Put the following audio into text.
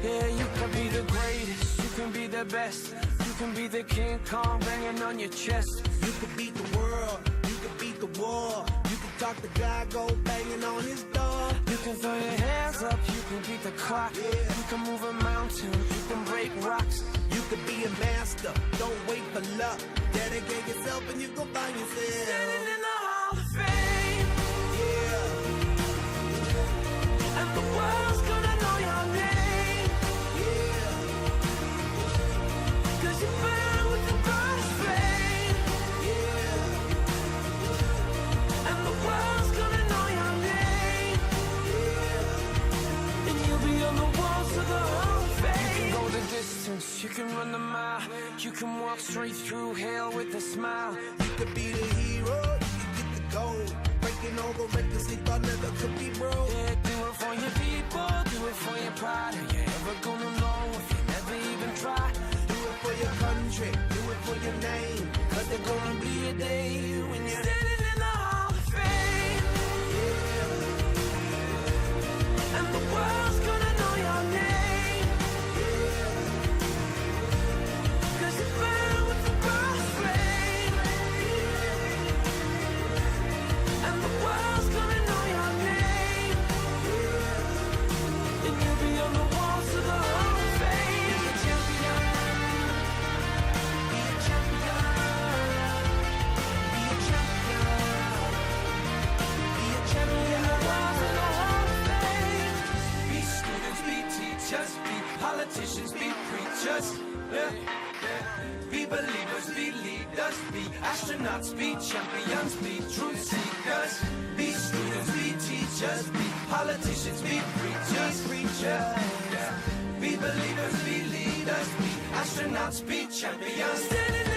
Yeah, you can be the greatest, you can be the best, you can be the King Kong banging on your chest. You could beat the world, you could beat the war. You can talk to God, go banging on his door. You can throw your hands up, you can beat the clock. Yeah. You can move a mountain, you can break rocks. You could be a master, don't wait for luck. Dedicate yourself and you go find yourself. Standing in the Hall of Fame, Yeah, and the world's gonna know your name. yeah, 'Cause you burn with the brightest flame, yeah, and the world's gonna know your name. And you'll be on the walls of the Hall of Fame. You can go the distance, you can run the mile, you can walk straight through hell with a smile. You could be the hero, you can get the gold. Breaking all the records they thought never could be broke. Yeah, do it for your people, do it for your pride. Are you ever gonna know if you never even try? Do it for your country, do it for your name. 'Cause there's gonna be a day when you're Standing in the Hall of Fame, and the world's gonna know your name. 'Cause you burn with the brightest flame, and the world's gonna know your name. And you'll be on the walls of the Hall of Fame. Be a champion, be a champion, be a champion, be a champion. The walls of the Hall of Fame. Be students, be teachers, be politicians, be preachers. Yeah. Be believers, be leaders, be astronauts, be champions, be truth seekers. Be students, be teachers, be politicians, be preachers, yeah. Be believers, be leaders, be astronauts, be champions. Standing